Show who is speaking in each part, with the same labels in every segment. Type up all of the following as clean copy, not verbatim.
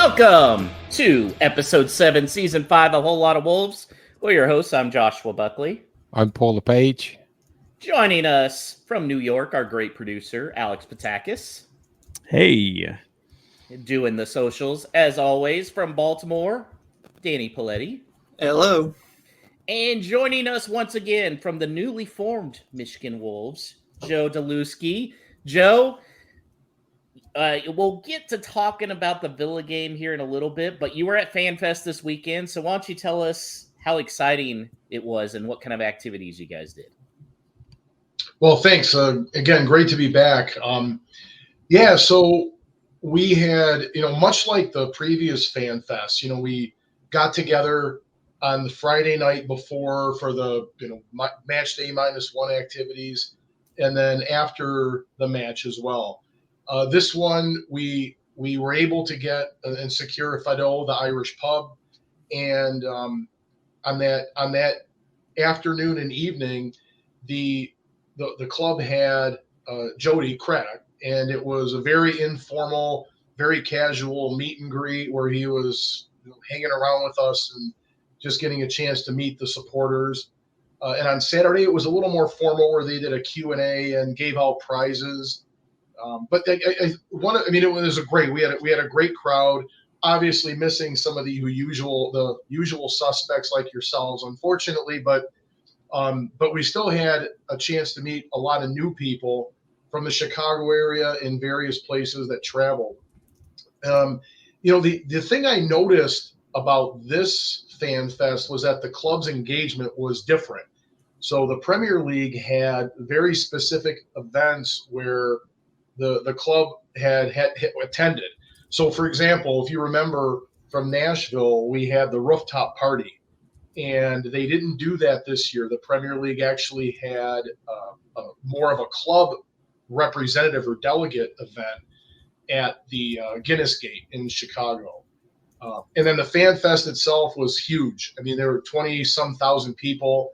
Speaker 1: Welcome to episode 7, season 5 of A Whole Lot of Wolves. We're your hosts. I'm Joshua Buckley.
Speaker 2: I'm Paul LePage.
Speaker 1: Joining us from New York, our great producer, Alex Patakis.
Speaker 3: Hey.
Speaker 1: Doing the socials, as always, from Baltimore, Danny Paletti.
Speaker 4: Hello.
Speaker 1: And joining us once again from the newly formed Michigan Wolves, Joe Dylewski. Joe, we'll get to talking about the Villa game here in a little bit, but you were at FanFest this weekend, so why don't you tell us how exciting it was and what kind of activities you guys did?
Speaker 5: Well, thanks. Again, great to be back. So we had, much like the previous FanFest, we got together on the Friday night before for the, match day -1 activities, and then after the match as well. This one, we were able to get and secure Fado, the Irish pub, and on that afternoon and evening, the club had Jody Craddock, and it was a very informal, very casual meet and greet where he was hanging around with us and just getting a chance to meet the supporters. And on Saturday, it was a little more formal where they did a Q&A and gave out prizes. But it was we had a great crowd. Obviously, missing some of the usual suspects like yourselves, unfortunately, but we still had a chance to meet a lot of new people from the Chicago area in various places that travel. The thing I noticed about this FanFest was that the club's engagement was different. So the Premier League had very specific events where the club had attended. So, for example, if you remember from Nashville, we had the rooftop party, and they didn't do that this year. The Premier League actually had more of a club representative or delegate event at the Guinness Gate in Chicago. And then the FanFest itself was huge. I mean, there were 20-some thousand people.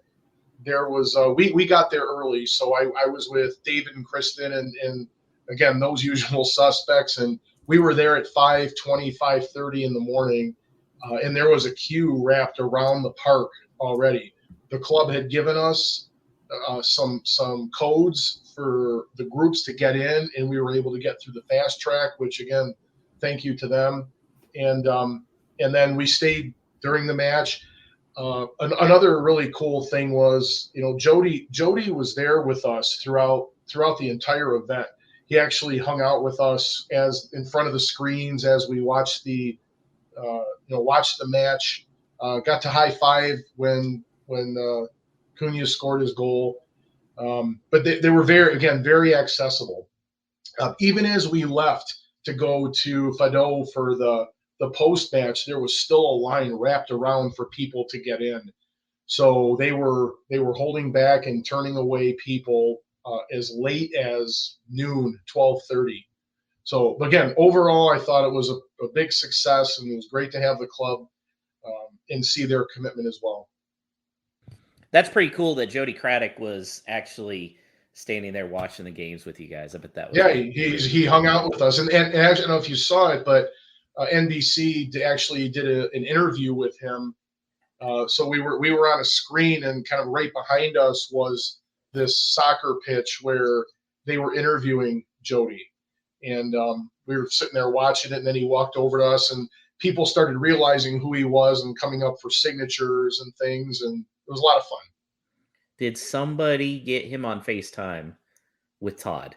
Speaker 5: There was we got there early, so I was with David and Kristen and again, those usual suspects, and we were there at 5:20, 5:30 in the morning, and there was a queue wrapped around the park already. The club had given us some codes for the groups to get in, and we were able to get through the fast track, which, again, thank you to them. And then we stayed during the match. Another really cool thing was, Jody was there with us throughout the entire event. He actually hung out with us as in front of the screens as we watched the match. Got to high five when Cunha scored his goal. But they were very accessible. Even as we left to go to Fado for the post match, there was still a line wrapped around for people to get in. So they were holding back and turning away people as late as noon, 12:30. So again, overall, I thought it was a big success, and it was great to have the club and see their commitment as well.
Speaker 1: That's pretty cool that Jody Craddock was actually standing there watching the games with you guys. I bet that was
Speaker 5: he hung out with us, and I don't know if you saw it, but NBC actually did an interview with him. So we were on a screen, and kind of right behind us was this soccer pitch where they were interviewing Jody, and we were sitting there watching it, and then he walked over to us, and people started realizing who he was and coming up for signatures and things, and it was a lot of fun.
Speaker 1: Did somebody get him on FaceTime with Todd?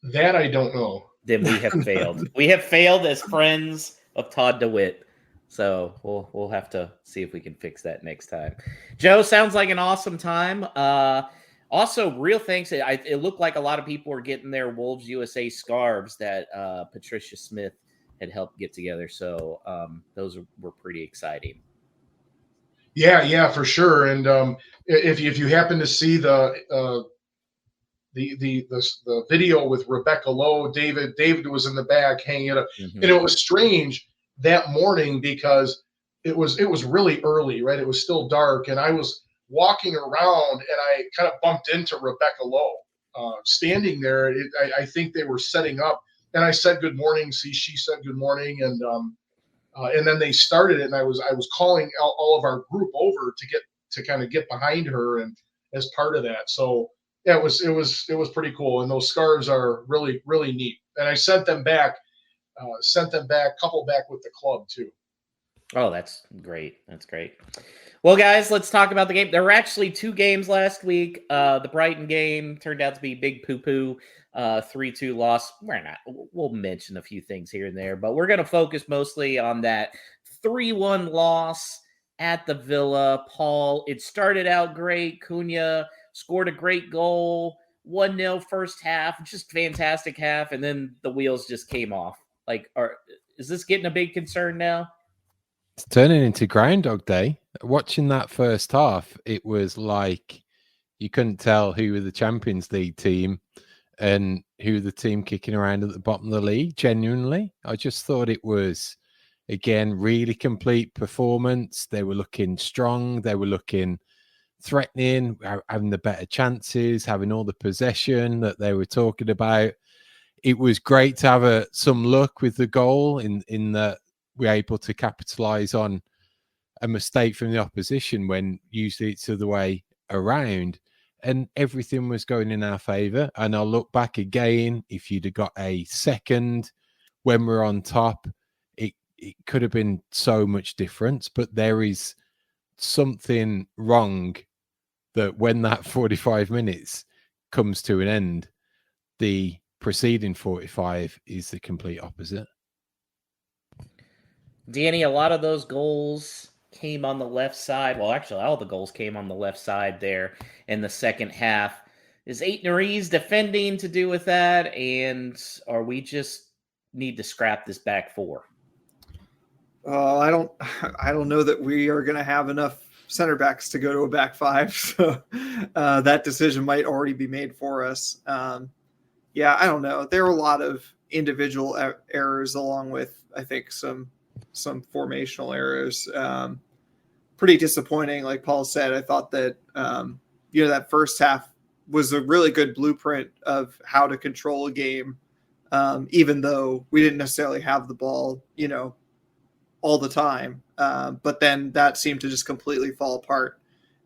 Speaker 5: That I don't know.
Speaker 1: Then we have failed. We have failed as friends of Todd DeWitt. So we'll have to see if we can fix that next time. Joe, sounds like an awesome time. Also, real thanks. It looked like a lot of people were getting their Wolves USA scarves that Patricia Smith had helped get together. So those were pretty exciting.
Speaker 5: Yeah, for sure. And if you happen to see the video with Rebecca Lowe, David was in the back hanging it up, and it was strange that morning because it was really early, right? It was still dark, and I was walking around, and I kind of bumped into Rebecca Lowe standing there. I think they were setting up I said good morning. See, she said good morning, and then they started it, and I was calling all of our group over to kind of get behind her and as part of that. So yeah, it was pretty cool, and those scarves are really really neat. And I sent them back, couple back with the club too.
Speaker 1: Oh, that's great. That's great. Well, guys, let's talk about the game. There were actually 2 games last week. The Brighton game turned out to be big poo-poo, 3-2 loss. We'll mention a few things here and there, but we're going to focus mostly on that 3-1 loss at the Villa. Paul, it started out great. Cunha scored a great goal, 1-0 first half, just fantastic half, and then the wheels just came off. Is this getting a big concern now?
Speaker 2: It's turning into Groundhog Day. Watching that first half, it was like you couldn't tell who were the Champions League team and who the team kicking around at the bottom of the league. Genuinely, I just thought it was, again, really complete performance. They were looking strong. They were looking threatening, having the better chances, having all the possession that they were talking about. It was great to have some luck with the goal in that we're able to capitalize on a mistake from the opposition when usually it's the other way around, and everything was going in our favor. And I'll look back again, if you'd have got a second when we're on top, it could have been so much difference. But there is something wrong that when that 45 minutes comes to an end, the preceding 45 is the complete opposite.
Speaker 1: Danny, a lot of those goals came on the left side. Well, actually, all the goals came on the left side there in the second half. Is Aït-Nouri's defending to do with that? And are we just need to scrap this back 4?
Speaker 3: I don't know that we are going to have enough center backs to go to a back 5. So that decision might already be made for us. Yeah, I don't know. There are a lot of individual errors along with, I think, some formational errors. Pretty disappointing. Like Paul said, I thought that, that first half was a really good blueprint of how to control a game. Even though we didn't necessarily have the ball, all the time. But then that seemed to just completely fall apart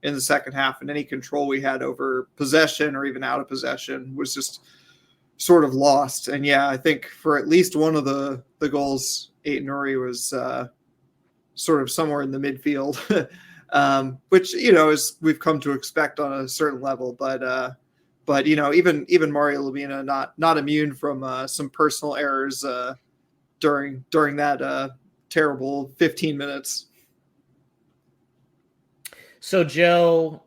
Speaker 3: in the second half. And any control we had over possession or even out of possession was just sort of lost. And yeah, I think for at least one of the goals, Aït-Nouri was sort of somewhere in the midfield, which, as we've come to expect on a certain level. But even Mario Lemina not immune from some personal errors during that terrible 15 minutes.
Speaker 1: So, Joe,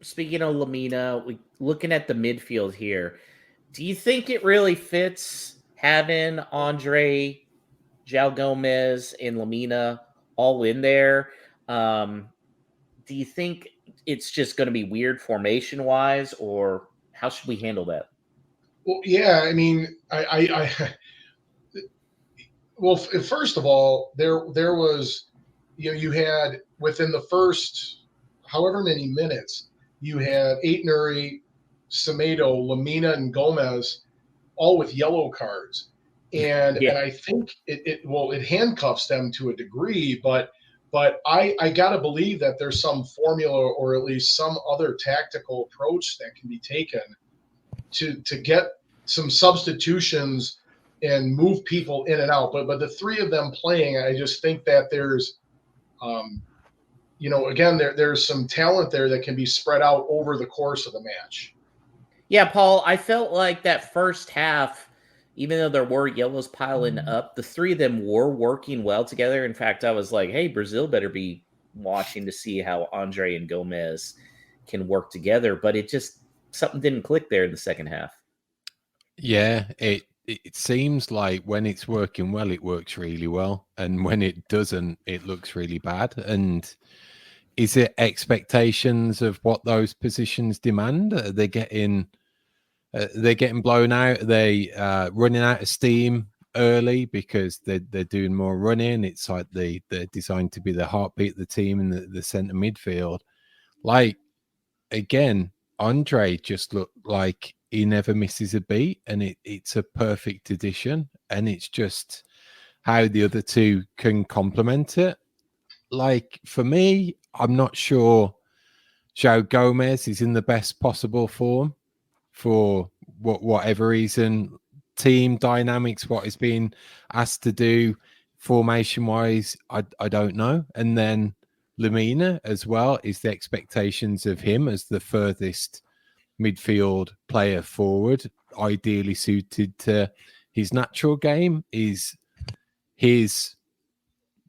Speaker 1: speaking of Lemina, looking at the midfield here, do you think it really fits having Andre, João Gomez, and Lemina all in there? Do you think it's just going to be weird formation-wise, or how should we handle that?
Speaker 5: Well, yeah, I mean, well, first of all, there was, you had within the first however many minutes, you had Aït-Nouri, Semedo, Lemina, and Gomez, all with yellow cards, and I think it handcuffs them to a degree, but I gotta believe that there's some formula or at least some other tactical approach that can be taken to get some substitutions and move people in and out. But the 3 of them playing, I just think that there's, again, there's some talent there that can be spread out over the course of the match.
Speaker 1: Yeah, Paul, I felt like that first half, even though there were yellows piling up, the 3 of them were working well together. In fact, I was like, hey, Brazil better be watching to see how Andre and Gomez can work together. But something didn't click there in the second half. Yeah,
Speaker 2: it seems like when it's working well, it works really well. And when it doesn't, it looks really bad. And is it expectations of what those positions demand? They're getting blown out. They running out of steam early because they're doing more running. It's like they're designed to be the heartbeat of the team in the center midfield. Like, again, Andre just looked like he never misses a beat, and it's a perfect addition. And it's just how the other two can complement it. Like, for me, I'm not sure João Gomez is in the best possible form for whatever reason, team dynamics, what is being asked to do formation wise, I don't know. And then Lemina as well, is the expectations of him as the furthest midfield player forward, ideally suited to his natural game, is his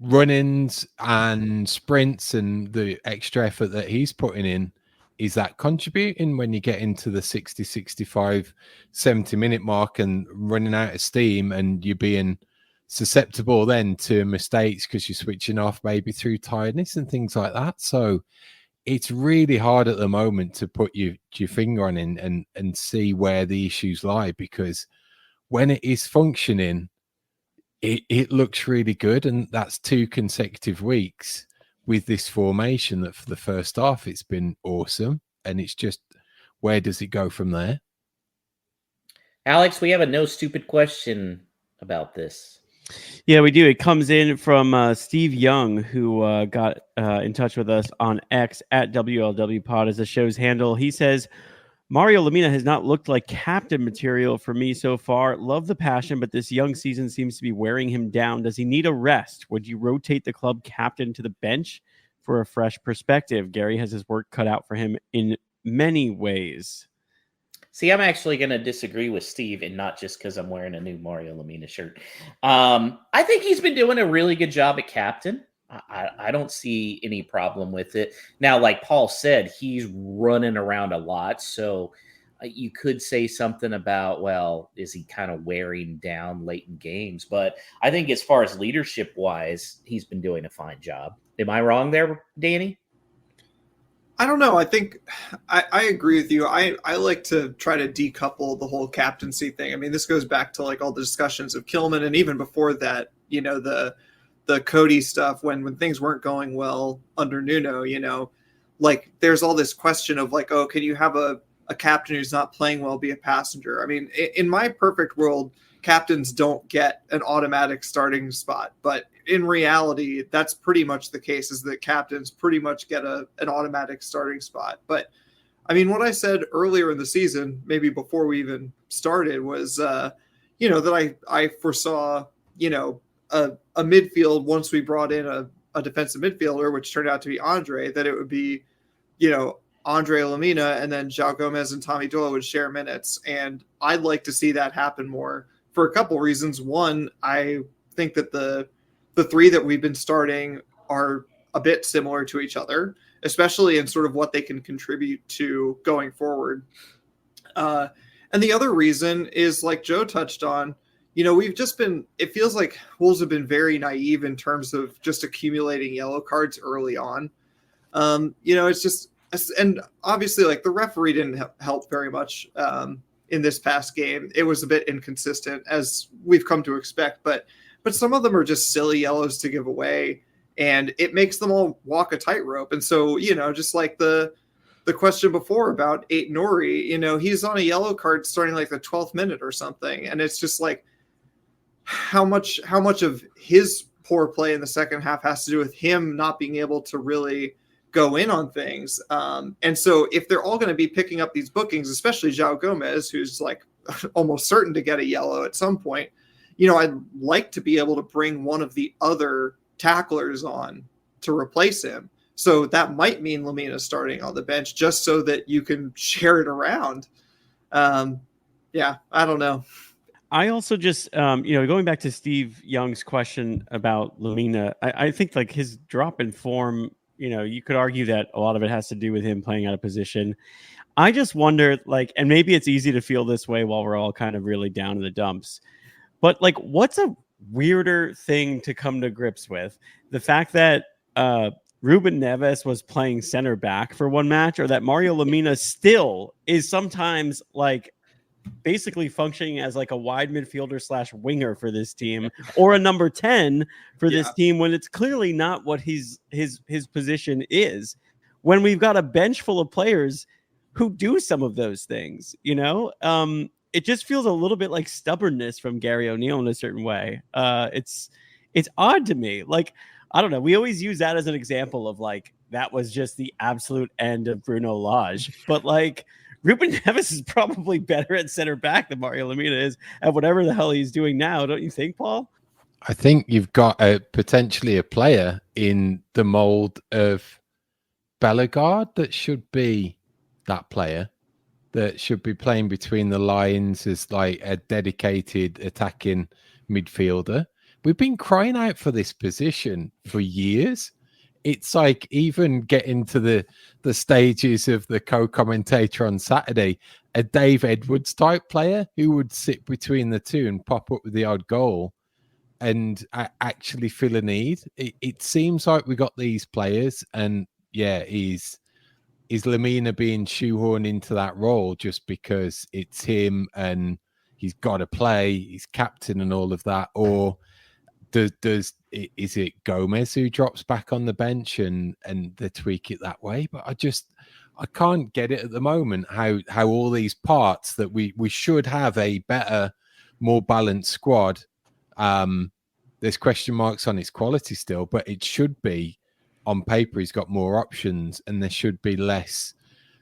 Speaker 2: run-ins and sprints and the extra effort that he's putting in. Is that contributing when you get into the 60, 65, 70 minute mark and running out of steam, and you're being susceptible then to mistakes because you're switching off maybe through tiredness and things like that? So it's really hard at the moment to put your finger on it and see where the issues lie, because when it is functioning, it looks really good. And that's 2 consecutive weeks with this formation that for the first half, it's been awesome. And it's just, where does it go from there?
Speaker 1: Alex, we have a no stupid question about this.
Speaker 4: Yeah, we do. It comes in from Steve Young, who got in touch with us on X at WLW Pod as the show's handle. He says, Mario Lemina has not looked like captain material for me so far. Love the passion, but this young season seems to be wearing him down. Does he need a rest? Would you rotate the club captain to the bench for a fresh perspective? Gary has his work cut out for him in many ways.
Speaker 1: See, I'm actually going to disagree with Steve, and not just because I'm wearing a new Mario Lemina shirt. I think he's been doing a really good job at captain. I don't see any problem with it. Now, like Paul said, he's running around a lot. So you could say something about, well, is he kind of wearing down late in games? But I think as far as leadership-wise, he's been doing a fine job. Am I wrong there, Danny?
Speaker 3: I don't know. I think I agree with you. I like to try to decouple the whole captaincy thing. I mean, this goes back to like all the discussions of Kilman, and even before that, you know, the Cody stuff when things weren't going well under Nuno, you know, like there's all this question of like, oh, can you have a captain who's not playing well be a passenger? I mean, in my perfect world, captains don't get an automatic starting spot, but in reality, that's pretty much the case, is that captains pretty much get an automatic starting spot. But I mean, what I said earlier in the season, maybe before we even started, was, you know, that I foresaw, you know, a midfield once we brought in a defensive midfielder, which turned out to be Andre, that it would be, you know, Andre Lemina, and then João Gomez and Tommy Doyle would share minutes. And I'd like to see that happen more for a couple reasons. One, I think that the 3 that we've been starting are a bit similar to each other, especially in sort of what they can contribute to going forward. And the other reason is, like Joe touched on, you know, it feels like Wolves have been very naive in terms of just accumulating yellow cards early on. You know, it's just, and obviously like the referee didn't help very much in this past game. It was a bit inconsistent, as we've come to expect, but some of them are just silly yellows to give away, and it makes them all walk a tightrope. And so, you know, just like the question before about Ait Nouri, you know, he's on a yellow card starting like the 12th minute or something. And it's just like, how much of his poor play in the second half has to do with him not being able to really go in on things. And so if they're all going to be picking up these bookings, especially João Gomez, who's like almost certain to get a yellow at some point, you know, I'd like to be able to bring one of the other tacklers on to replace him. So that might mean Lemina starting on the bench just so that you can share it around. Yeah, I don't know.
Speaker 4: I also just, you know, going back to Steve Young's question about Lemina, I think like his drop in form, you know, you could argue that a lot of it has to do with him playing out of position. I just wonder, like, and maybe it's easy to feel this way while we're all kind of really down in the dumps, but like, what's a weirder thing to come to grips with? The fact that Ruben Neves was playing center back for one match, or that Mario Lemina still is sometimes like basically functioning as like a wide midfielder / winger for this team, or a number 10 for this team, when it's clearly not what his position is, when we've got a bench full of players who do some of those things. It just feels a little bit like stubbornness from Gary O'Neill in a certain way. It's odd to me. Like, I don't know. We always use that as an example of like that was just the absolute end of Bruno Lage. But like Ruben Neves is probably better at center back than Mario Lemina is at whatever the hell he's doing now. Don't you think, Paul?
Speaker 2: I think you've got potentially a player in the mold of Bellegarde that should be that player that should be playing between the lines as like a dedicated attacking midfielder. We've been crying out for this position for years. It's like even getting to the stages of the co-commentator on Saturday, a Dave Edwards type player who would sit between the two and pop up with the odd goal and actually fill a need. It seems like we got these players, and yeah, is Lemina being shoehorned into that role just because it's him and he's got to play, he's captain and all of that, or is it Gomez who drops back on the bench and they tweak it that way? But I can't get it at the moment how all these parts that we should have a better, more balanced squad. There's question marks on its quality still, but it should be on paper. He's got more options, and there should be less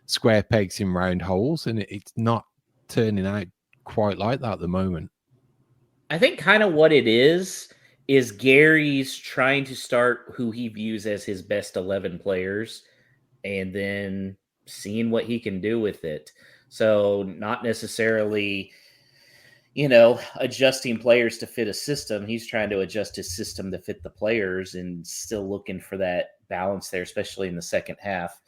Speaker 2: square pegs in round holes, and it's not turning out quite like that at the moment.
Speaker 1: I think kind of what it is Gary's trying to start who he views as his best 11 players and then seeing what he can do with it. So not necessarily, adjusting players to fit a system. He's trying to adjust his system to fit the players and still looking for that balance there, especially in the second half.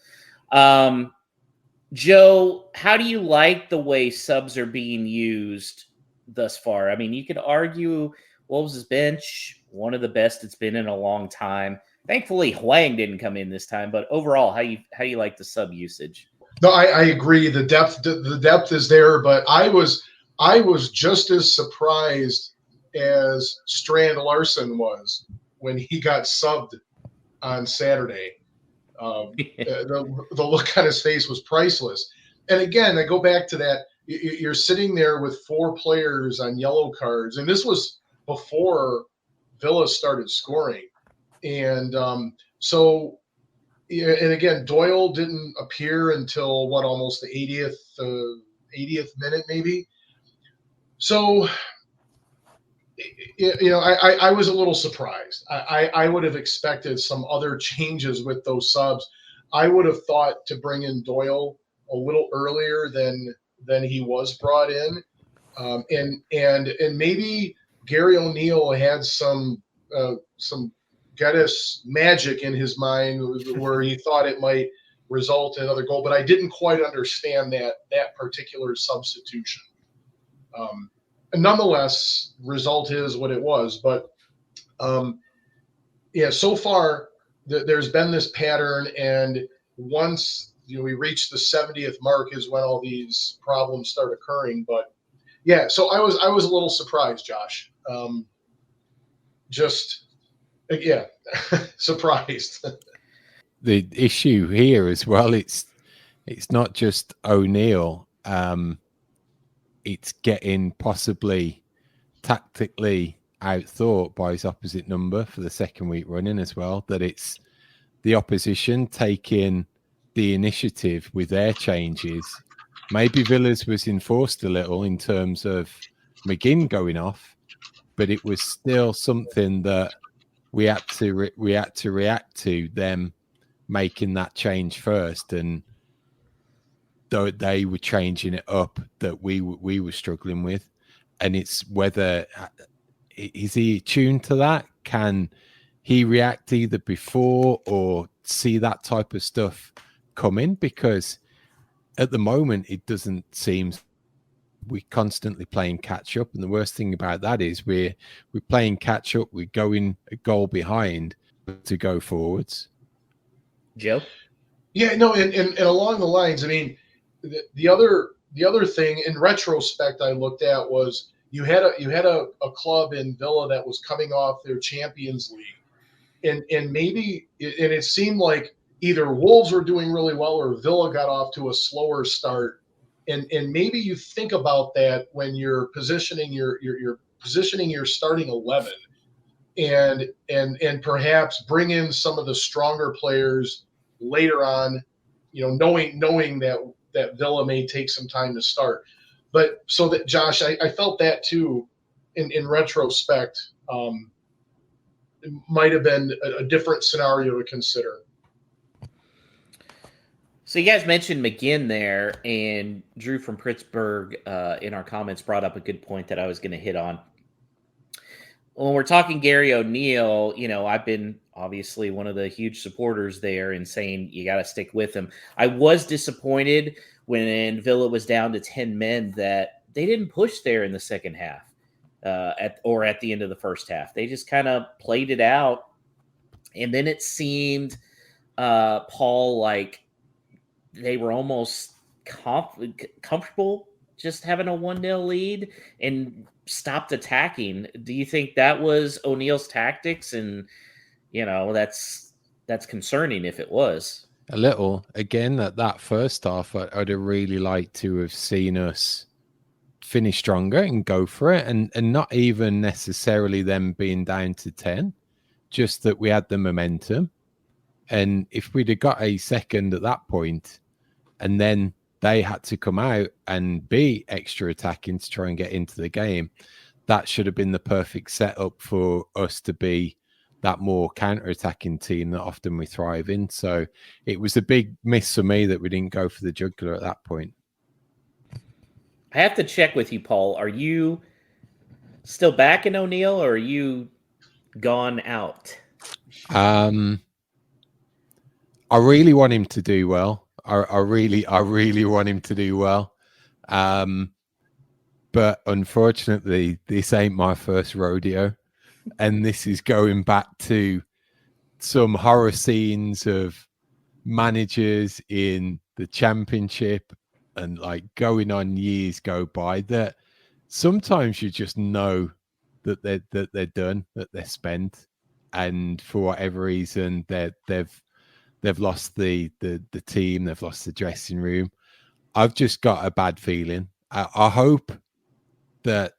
Speaker 1: Joe, how do you like the way subs are being used thus far? I mean, you could argue Wolves' bench, one of the best it's been in a long time. Thankfully, Hwang didn't come in this time, but overall, how you like the sub usage?
Speaker 5: No, I agree. The depth is there, but I was just as surprised as Strand Larson was when he got subbed on Saturday. The look on his face was priceless. And again, I go back to that. You're sitting there with 4 players on yellow cards, and this was before Villa started scoring. And and again, Doyle didn't appear until almost the 80th minute, maybe. So, I was a little surprised. I would have expected some other changes with those subs. I would have thought to bring in Doyle a little earlier than he was brought in, and maybe Gary O'Neill had some Geddes magic in his mind where he thought it might result in another goal, but I didn't quite understand that particular substitution. And nonetheless, result is what it was. But so far there's been this pattern, and once we reach the 70th mark is when all these problems start occurring. But yeah, so I was a little surprised, Josh. Surprised.
Speaker 2: The issue here as well, it's not just O'Neill. It's getting possibly tactically outthought by his opposite number for the second week running as well, that it's the opposition taking the initiative with their changes. Maybe Villa's was enforced a little in terms of McGinn going off, but it was still something that we had to react to them making that change first, and though they were changing it up that we were struggling with. And it's whether is he tuned to that? Can he react either before or see that type of stuff coming? Because at the moment it doesn't seem, we're constantly playing catch up, and the worst thing about that is we're playing catch up, we're going a goal behind to go forwards. Joe?
Speaker 5: Yeah, no, and along the lines, I mean, the other thing in retrospect I looked at was you had a club in Villa that was coming off their Champions League, and maybe it seemed like either Wolves were doing really well or Villa got off to a slower start. And maybe you think about that when you're positioning your starting 11, and perhaps bring in some of the stronger players later on, knowing that Villa may take some time to start. But so that, Josh, I felt that too in retrospect. It might have been a different scenario to consider.
Speaker 1: So you guys mentioned McGinn there, and Drew from Pittsburgh in our comments brought up a good point that I was going to hit on. When we're talking Gary O'Neill, I've been obviously one of the huge supporters there and saying you got to stick with him. I was disappointed when Villa was down to 10 men that they didn't push there in the second half at the end of the first half. They just kind of played it out. And then it seemed, Paul, like they were almost comfortable just having a 1-0 lead and stopped attacking. Do you think that was O'Neill's tactics? And, that's concerning if it was.
Speaker 2: A little. Again, that first half, I'd have really liked to have seen us finish stronger and go for it. And not even necessarily them being down to 10, just that we had the momentum. And if we'd have got a second at that point, and then they had to come out and be extra attacking to try and get into the game, that should have been the perfect setup for us to be that more counter-attacking team that often we thrive in. So it was a big miss for me that we didn't go for the jugular at that point.
Speaker 1: I have to check with you, Paul. Are you still back in O'Neill, or are you gone out?
Speaker 2: I really want him to do well. I really want him to do well. But unfortunately, this ain't my first rodeo. And this is going back to some horror scenes of managers in the Championship and like going on years go by that sometimes you just know that they're done, that they're spent. And for whatever reason, they've lost the team, they've lost the dressing room. I've just got a bad feeling. I hope that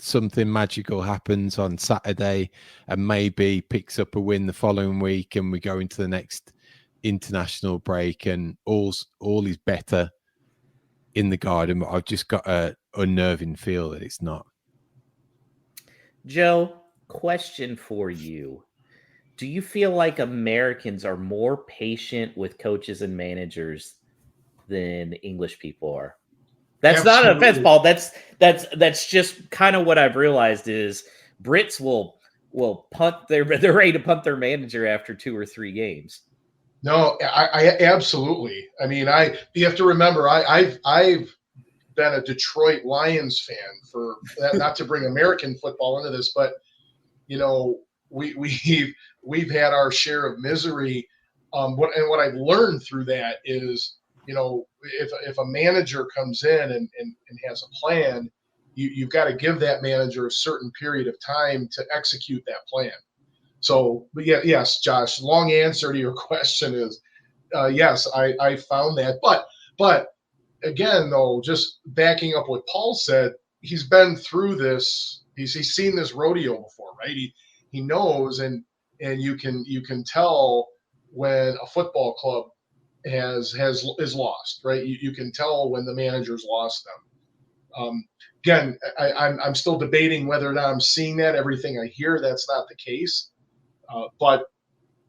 Speaker 2: something magical happens on Saturday and maybe picks up a win the following week, and we go into the next international break and all is better in the garden. But I've just got a unnerving feel that it's not.
Speaker 1: Joe, question for you. Do you feel like Americans are more patient with coaches and managers than English people are? That's
Speaker 5: Absolutely.
Speaker 1: not an offense, Paul. That's just kind of what I've realized is Brits will punt they're ready to punt their manager after 2 or 3 games.
Speaker 5: No, I absolutely. I mean, you have to remember, I've been a Detroit Lions fan for not to bring American football into this, but we've had our share of misery. What I've learned through that is, if a manager comes in and has a plan, you've got to give that manager a certain period of time to execute that plan. So, but yes, Josh, long answer to your question is yes, I found that. But again, though, just backing up what Paul said, he's been through this. He's seen this rodeo before, right? He knows, and you can tell when a football club is lost, right? You can tell when the manager's lost them. Again, I'm still debating whether or not I'm seeing that. Everything I hear, that's not the case. But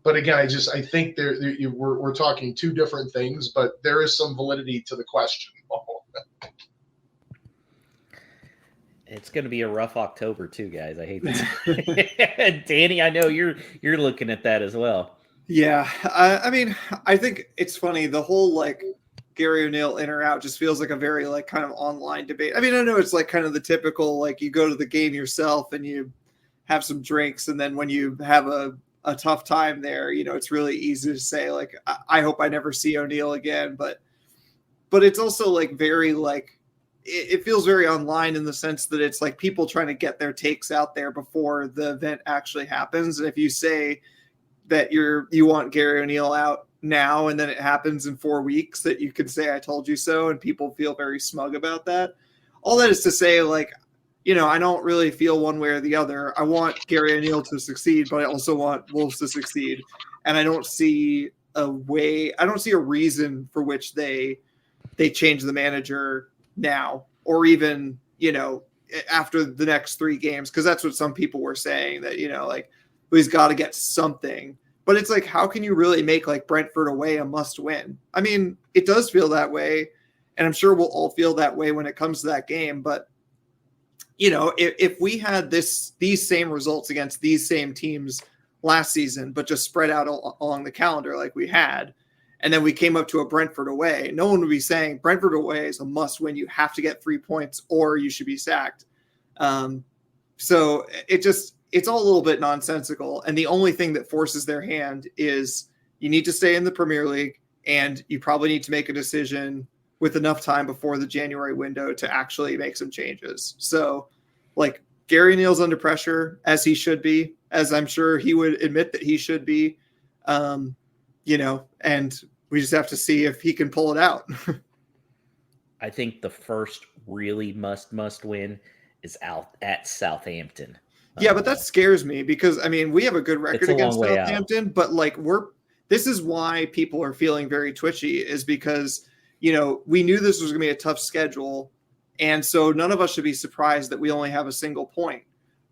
Speaker 5: again, I think we're talking 2 different things, but there is some validity to the question.
Speaker 1: It's going to be a rough October too, guys. I hate this. Danny, I know you're looking at that as well.
Speaker 3: Yeah, I mean, I think it's funny. The whole like Gary O'Neill in or out just feels like a very like kind of online debate. I mean, I know it's like kind of the typical like you go to the game yourself and you have some drinks, and then when you have a tough time there, it's really easy to say like I hope I never see O'Neill again. But it's also like very like it feels very online in the sense that it's like people trying to get their takes out there before the event actually happens. And if you say that you want Gary O'Neill out, now and then it happens in 4 weeks that you can say I told you so, and people feel very smug about that. All that is to say, like, you know, I don't really feel one way or the other. I want Gary O'Neill to succeed, but I also want Wolves to succeed. And I don't see a reason for which they change the manager now, or even, you know, after the next 3 games, because that's what some people were saying, that, you know, like, he's got to get something. But it's like, how can you really make like Brentford away a must win? I mean, it does feel that way, and I'm sure we'll all feel that way when it comes to that game. But, you know, if we had these same results against these same teams last season, but just spread out along the calendar like we had, and then we came up to a Brentford away, no one would be saying Brentford away is a must win. You have to get 3 points or you should be sacked. So it's all a little bit nonsensical. And the only thing that forces their hand is you need to stay in the Premier League, and you probably need to make a decision with enough time before the January window to actually make some changes. So, like, Gary O'Neill's under pressure, as he should be, as I'm sure he would admit that he should be, you know, and we just have to see if he can pull it out.
Speaker 1: I think the first really must win is out at Southampton.
Speaker 3: Yeah, but that scares me because, I mean, we have a good record against Southampton, but like this is why people are feeling very twitchy, is because, you know, we knew this was going to be a tough schedule. And so none of us should be surprised that we only have a single point.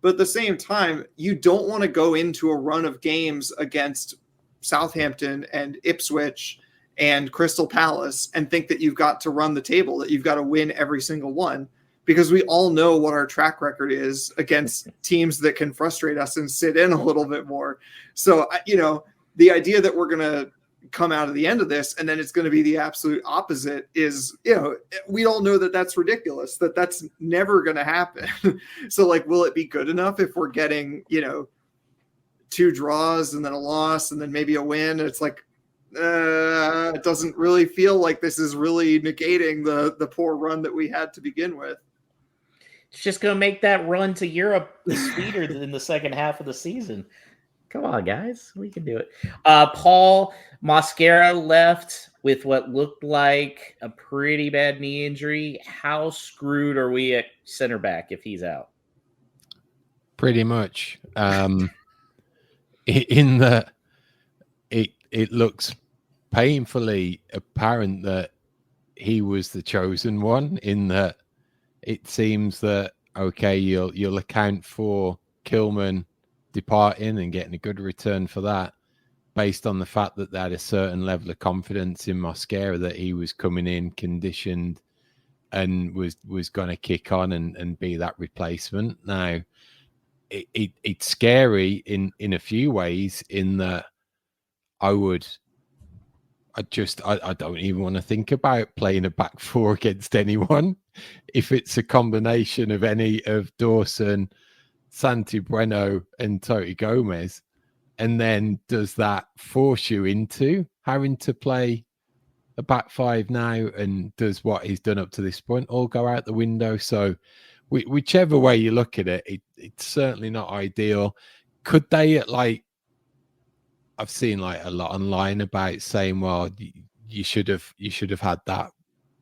Speaker 3: But at the same time, you don't want to go into a run of games against Southampton and Ipswich and Crystal Palace and think that you've got to run the table, that you've got to win every single one, because we all know what our track record is against teams that can frustrate us and sit in a little bit more. So, you know, the idea that we're going to come out of the end of this and then it's going to be the absolute opposite is, you know, we all know that that's ridiculous, that that's never going to happen. So, like, will it be good enough if we're getting, you know, 2 draws and then a loss and then maybe a win? It's like, it doesn't really feel like this is really negating the poor run that we had to begin with.
Speaker 1: It's just going to make that run to Europe sweeter than the second half of the season. Come on, guys. We can do it. Paul Mosquera left with what looked like a pretty bad knee injury. How screwed are we at center back if he's out?
Speaker 2: Pretty much. In that it looks painfully apparent that he was the chosen one, in that it seems that, okay, you'll account for Kilman departing and getting a good return for that based on the fact that they had a certain level of confidence in Mosquera that he was coming in conditioned and was going to kick on and be that replacement. Now, it's scary in a few ways, in that I don't even want to think about playing a back 4 against anyone if it's a combination of any of Dawson, Santi Bueno and Toti Gomez. And then does that force you into having to play a back 5 now? And does what he's done up to this point all go out the window? So whichever way you look at it, it's certainly not ideal. Could they, like, I've seen like a lot online about saying, well, you should have had that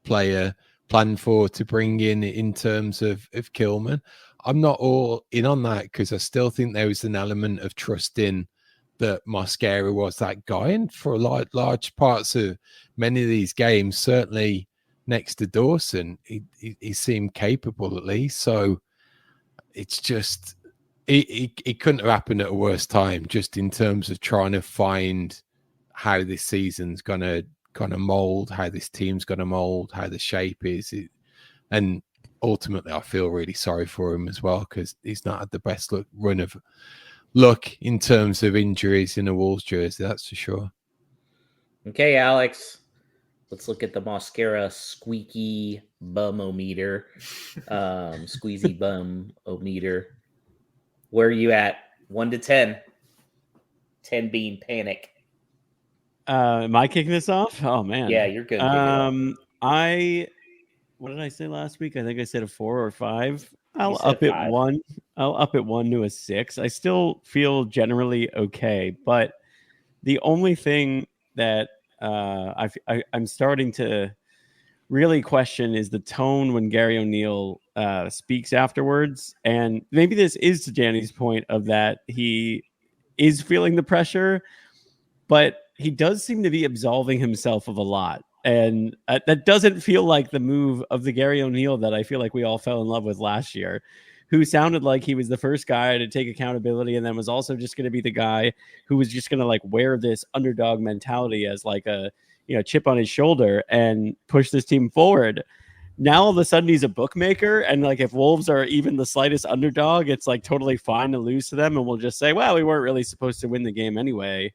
Speaker 2: player planned for to bring in terms of Kilman. I'm not all in on that, because I still think there was an element of trusting that Mosquera was that guy. And for large parts of many of these games, certainly next to Dawson, he seemed capable at least. So it's just, it couldn't have happened at a worse time, just in terms of trying to find how this season's gonna mold, how this team's gonna mold, how the shape is. And ultimately, I feel really sorry for him as well, because he's not had the best run of luck in terms of injuries in a Wolves jersey, that's for sure.
Speaker 1: Okay, Alex, let's look at the Mosquera squeaky bum-o-meter, squeezy bum-o-meter. Where are you at? 1 to 10. 10 being panic.
Speaker 4: Am I kicking this off? Oh man.
Speaker 1: Yeah, you're good.
Speaker 4: What did I say last week? I think I said a 4 or 5. I'll
Speaker 1: said
Speaker 4: up it
Speaker 1: 5.
Speaker 4: 1. I'll up it 1 to a 6. I still feel generally okay, but the only thing that I'm starting to really question is the tone when Gary O'Neill speaks afterwards. And maybe this is to Danny's point of that he is feeling the pressure, but he does seem to be absolving himself of a lot. And that doesn't feel like the move of the Gary O'Neill that I feel like we all fell in love with last year, who sounded like he was the first guy to take accountability and then was also just going to be the guy who was just going to like wear this underdog mentality as like a, chip on his shoulder and push this team forward. Now all of a sudden he's a bookmaker, and like if Wolves are even the slightest underdog, it's like totally fine to lose to them, and we'll just say, well, we weren't really supposed to win the game anyway.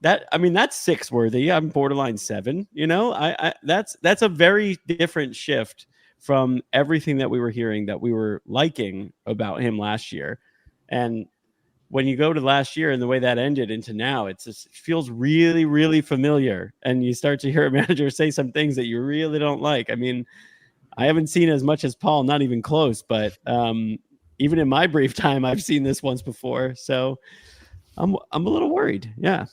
Speaker 4: That's 6 worthy. I'm borderline 7. That's a very different shift from everything that we were hearing that we were liking about him last year. And when you go to last year and the way that ended into now, it feels really, really familiar. And you start to hear a manager say some things that you really don't like. I mean, I haven't seen as much as Paul, not even close, but even in my brief time, I've seen this once before. So I'm a little worried. Yeah.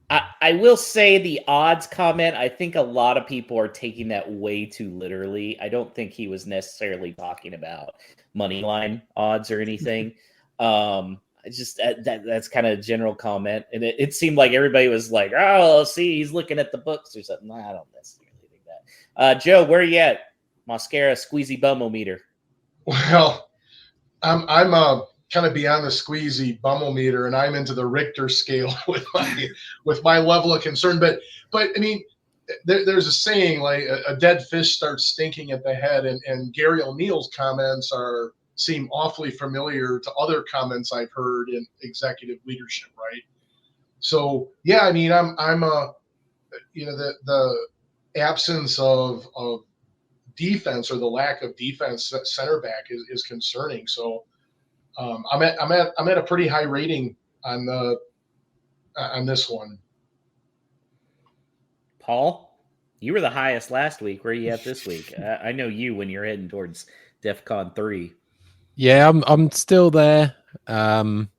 Speaker 1: I will say the odds comment, I think a lot of people are taking that way too literally. I don't think he was necessarily talking about money line odds or anything. That's kind of a general comment. And it seemed like everybody was like, oh, see, he's looking at the books or something. I don't necessarily think that. Joe, where are you at? Mascara squeezy bummometer.
Speaker 5: Well, I'm kind of beyond the squeezy bummometer, and I'm into the Richter scale with my level of concern. But I mean, there's a saying like a dead fish starts stinking at the head, and Gary O'Neill's comments seem awfully familiar to other comments I've heard in executive leadership, right? So yeah, I mean, I'm the absence of defense or the lack of defense at center back is concerning. So I'm at a pretty high rating on this one.
Speaker 1: Paul, you were the highest last week. Where are you at this week? I know you when you're heading towards DEFCON 3.
Speaker 2: Yeah, I'm still there. I'm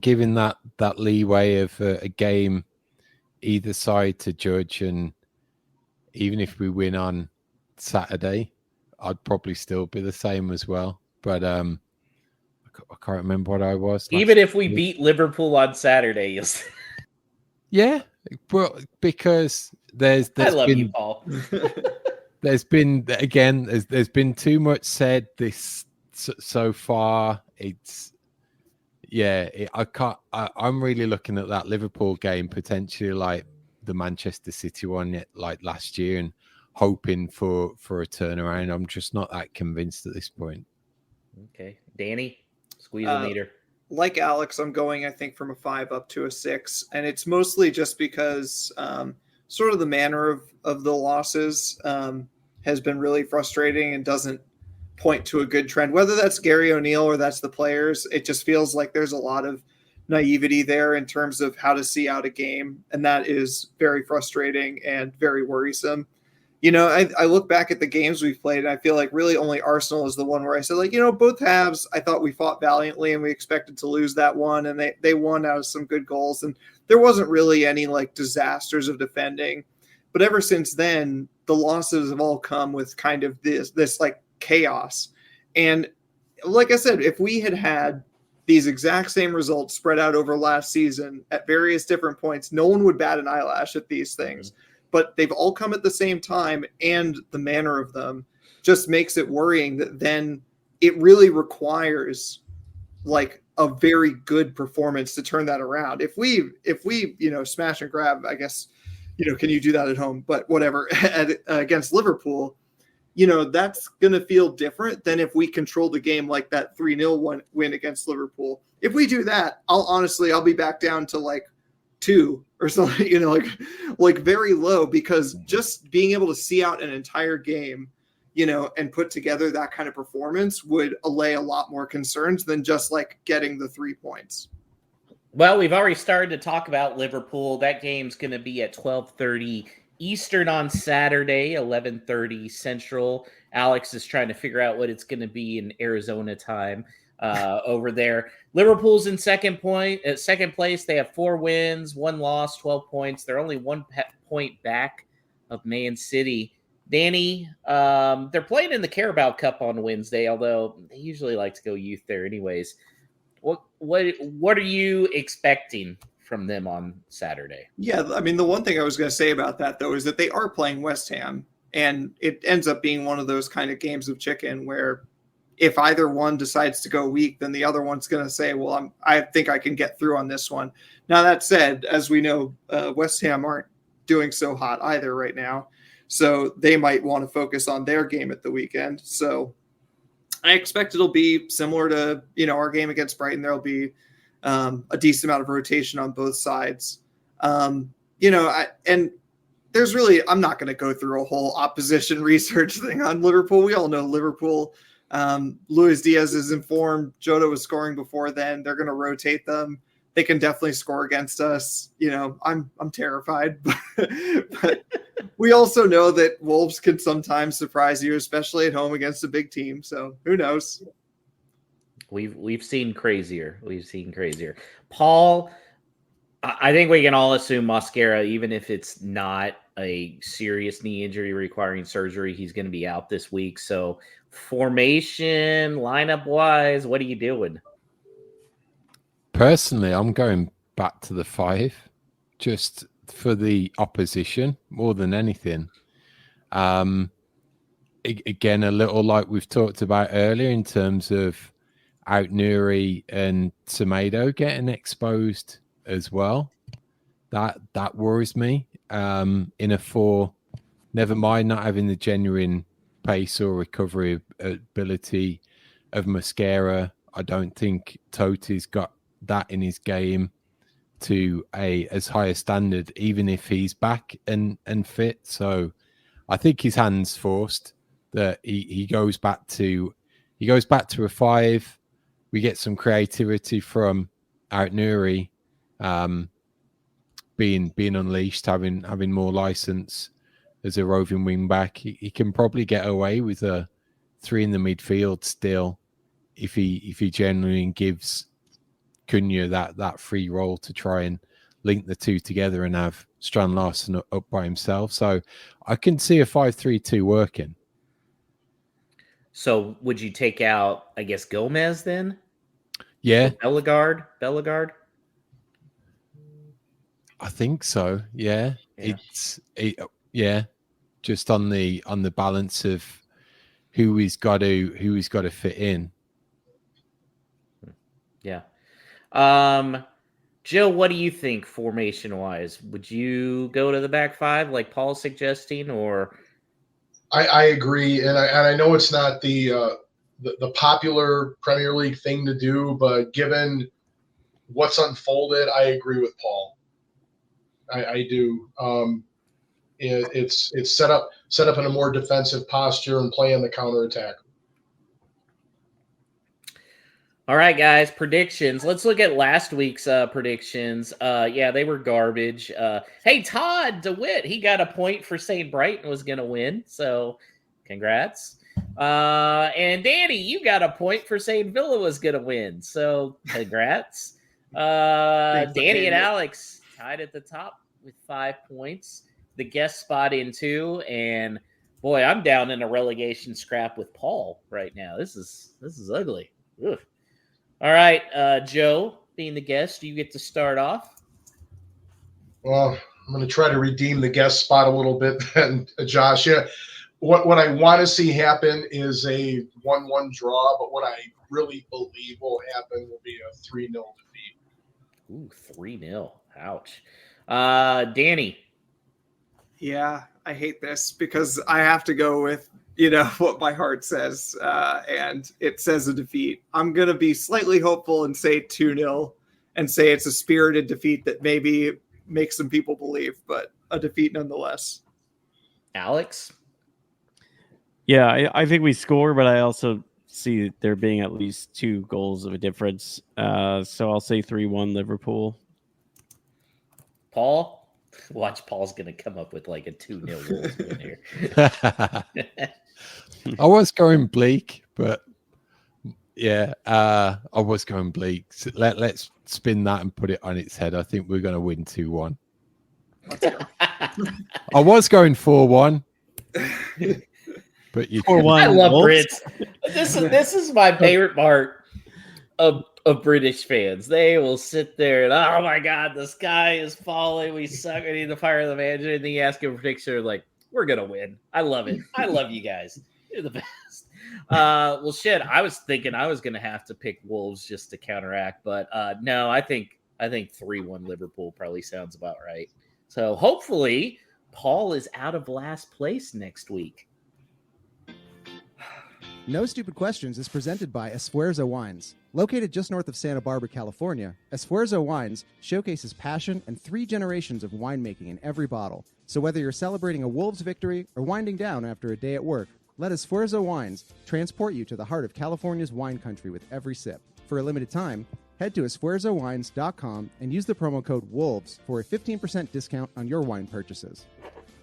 Speaker 2: giving that leeway of a game either side to judge, and even if we win on Saturday, I'd probably still be the same as well. But I can't remember what I was.
Speaker 1: Even if we beat Liverpool on Saturday, you'll see.
Speaker 2: Yeah, well, because there's
Speaker 1: I love
Speaker 2: been,
Speaker 1: you, Paul.
Speaker 2: there's been too much said this so far. I'm really looking at that Liverpool game potentially like the Manchester City one like last year and hoping for a turnaround. I'm just not that convinced at this point.
Speaker 1: Okay, Danny, squeeze the meter.
Speaker 3: Like Alex, I'm going, I think, from a 5 up to a 6. And it's mostly just because sort of the manner of the losses has been really frustrating and doesn't point to a good trend. Whether that's Gary O'Neill or that's the players, it just feels like there's a lot of naivety there in terms of how to see out a game. And that is very frustrating and very worrisome. I look back at the games we've played, and I feel like really only Arsenal is the one where I said, like, both halves, I thought we fought valiantly and we expected to lose that one. And they won out of some good goals. And there wasn't really any like disasters of defending. But ever since then, the losses have all come with kind of this like chaos. And like I said, if we had these exact same results spread out over last season at various different points, no one would bat an eyelash at these things. But they've all come at the same time, and the manner of them just makes it worrying that then it really requires like a very good performance to turn that around. If we smash and grab, I guess, can you do that at home? But whatever, against Liverpool, that's going to feel different than if we control the game like that 3-0 win against Liverpool. If we do that, I'll be back down to like 2 or something, like very low, because just being able to see out an entire game, and put together that kind of performance would allay a lot more concerns than just like getting the 3 points.
Speaker 1: Well, we've already started to talk about Liverpool. That game's going to be at 12:30 Eastern on Saturday, 11:30 Central. Alex is trying to figure out what it's going to be in Arizona time. over there. Liverpool's in second place. They have 4 wins, 1 loss, 12 points. They're only 1 point back of Man City. Danny, they're playing in the Carabao Cup on Wednesday, although they usually like to go youth there anyways. What are you expecting from them on Saturday?
Speaker 3: Yeah, I mean, the one thing I was going to say about that, though, is that they are playing West Ham, and it ends up being one of those kind of games of chicken where if either one decides to go weak, then the other one's going to say, well, I think I can get through on this one. Now, that said, as we know, West Ham aren't doing so hot either right now, so they might want to focus on their game at the weekend. So I expect it'll be similar to, our game against Brighton. There'll be a decent amount of rotation on both sides. And there's really, I'm not going to go through a whole opposition research thing on Liverpool. We all know Liverpool. Luis Diaz is informed. Jota was scoring before then. They're going to rotate them. They can definitely score against us. I'm terrified, but we also know that Wolves can sometimes surprise you, especially at home against a big team. So who knows?
Speaker 1: We've seen crazier. Paul, I think we can all assume Mosquera, even if it's not a serious knee injury requiring surgery, he's going to be out this week. So formation, lineup wise, what are you doing?
Speaker 2: Personally, I'm going back to the 5 just for the opposition more than anything. Again, a little like we've talked about earlier in terms of Out-Nuri and Semedo getting exposed as well. That worries me. In a 4, never mind not having the genuine pace or recovery ability of Mosquera. I don't think Toti's got that in his game to as high a standard, even if he's back and fit. So I think his hand's forced that he goes back to a 5. We get some creativity from Out-Nuri being unleashed, having more license as a roving wing back. He can probably get away with a 3 in the midfield still if he genuinely gives Cunha that free role to try and link the two together and have Strand Larsen up by himself. So I can see a 5-3-2 working.
Speaker 1: So would you take out, I guess, Gomez then?
Speaker 2: Yeah.
Speaker 1: Bellegarde?
Speaker 2: I think so. Yeah. Just on the balance of who he's got to fit in.
Speaker 1: Yeah. Jill, what do you think formation wise? Would you go to the back 5 like Paul's suggesting, or?
Speaker 5: I agree, and I know it's not the popular Premier League thing to do, but given what's unfolded, I agree with Paul. I do. It's set up in a more defensive posture and play on the counterattack.
Speaker 1: All right, guys, predictions. Let's look at last week's predictions. They were garbage. Hey, Todd DeWitt, he got a point for saying Brighton was going to win, so congrats. And Danny, you got a point for saying Villa was going to win, so congrats. Danny and Alex tied at the top with 5 points. The guest spot in 2, and boy, I'm down in a relegation scrap with Paul right now. This is ugly. Ugh. All right, Joe, being the guest, you get to start off.
Speaker 5: Well, I'm going to try to redeem the guest spot a little bit then, Josh. Yeah, what I want to see happen is a 1-1 draw, but what I really believe will happen will be a 3-0 defeat.
Speaker 1: Ooh, 3-0. Ouch. Danny.
Speaker 3: Yeah, I hate this because I have to go with what my heart says, and it says a defeat. I'm going to be slightly hopeful and say 2-0 and say it's a spirited defeat that maybe makes some people believe, but a defeat nonetheless.
Speaker 1: Alex?
Speaker 4: Yeah, I think we score, but I also see there being at least 2 goals of a difference. So I'll say 3-1 Liverpool.
Speaker 1: Paul? Watch, Paul's going to come up with like a 2-0 Wolves win here.
Speaker 2: I was going bleak, but Yeah, I was going bleak. So let's spin that and put it on its head. I think we're going to win 2-1.
Speaker 3: Let's go.
Speaker 2: I was going 4-1, but you
Speaker 4: 4-1.
Speaker 1: I love
Speaker 4: Wolves?
Speaker 1: Brits. This is my favorite part of British fans. They will sit there and, oh my God, the sky is falling. We suck. We need to fire the manager. And then you ask him a prediction, like, we're gonna win. I love it. I love you guys. You're the best. Well, shit. I was thinking I was gonna have to pick Wolves just to counteract, but no. I think 3-1 Liverpool probably sounds about right. So hopefully Paul is out of last place next week.
Speaker 6: No Stupid Questions is presented by Esfuerzo Wines. Located just north of Santa Barbara, California, Esfuerzo Wines showcases passion and 3 generations of winemaking in every bottle. So whether you're celebrating a Wolves victory or winding down after a day at work, let Esfuerzo Wines transport you to the heart of California's wine country with every sip. For a limited time, head to esfuerzowines.com and use the promo code WOLVES for a 15% discount on your wine purchases.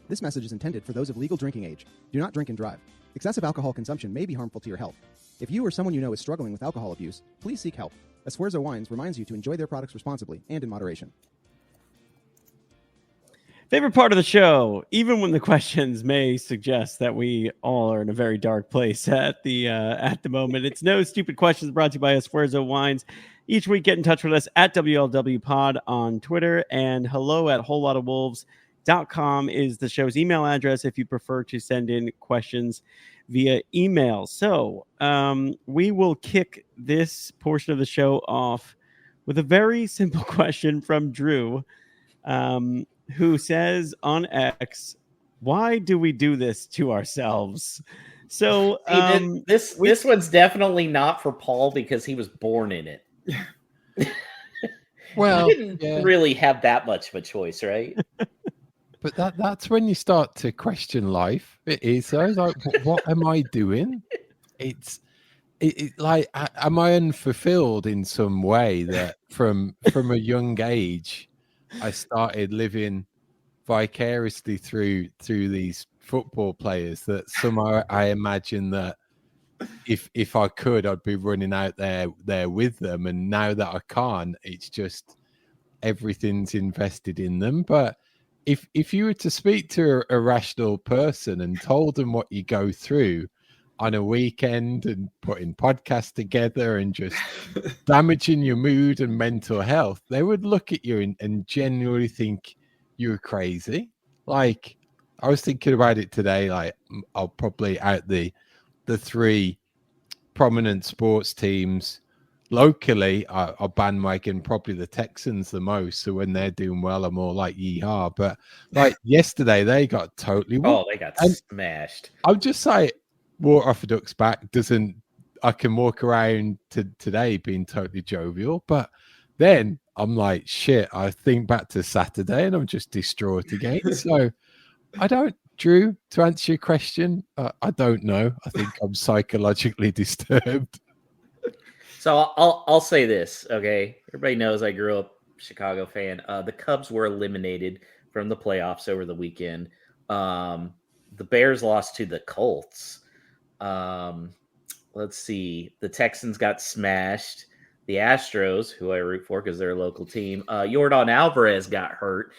Speaker 6: This message is intended for those of legal drinking age. Do not drink and drive. Excessive alcohol consumption may be harmful to your health. If you or someone you know is struggling with alcohol abuse, please seek help. Esfuerzo Wines reminds you to enjoy their products responsibly and in moderation.
Speaker 4: Favorite part of the show, even when the questions may suggest that we all are in a very dark place at the moment. It's No Stupid Questions, brought to you by Esfuerzo Wines. Each week, get in touch with us at WLW Pod on Twitter, and hello@wholelottofwolves.com is the show's email address if you prefer to send in questions via email. So we will kick this portion of the show off with a very simple question from Drew, who says on X, why do we do this to ourselves? So
Speaker 1: this one's definitely not for Paul because he was born in it.
Speaker 2: Well,
Speaker 1: he didn't really have that much of a choice, right?
Speaker 2: But that's when you start to question life. It is. I was like, what am I doing? It's like, am I unfulfilled in some way that from a young age I started living vicariously through these football players, that somehow I imagine that if I could, I'd be running out there with them, and now that I can't, it's just everything's invested in them. But if you were to speak to a rational person and told them what you go through on a weekend and putting podcasts together and just damaging your mood and mental health, they would look at you and genuinely think you were crazy. Like, I was thinking about it today. Like, I'll probably out the 3 prominent sports teams locally, I'll bandwagon probably the Texans the most. So when they're doing well, I'm more like, yeehaw. But like yesterday, they got totally
Speaker 1: they got smashed.
Speaker 2: I'm just like, water off a duck's back I can walk around today being totally jovial, but then I'm like, shit, I think back to Saturday and I'm just distraught again. So Drew, to answer your question, I don't know. I think I'm psychologically disturbed.
Speaker 1: So I'll say this, okay? Everybody knows I grew up Chicago fan. The Cubs were eliminated from the playoffs over the weekend. The Bears lost to the Colts. Let's see. The Texans got smashed. The Astros, who I root for because they're a local team, Yordan Alvarez got hurt.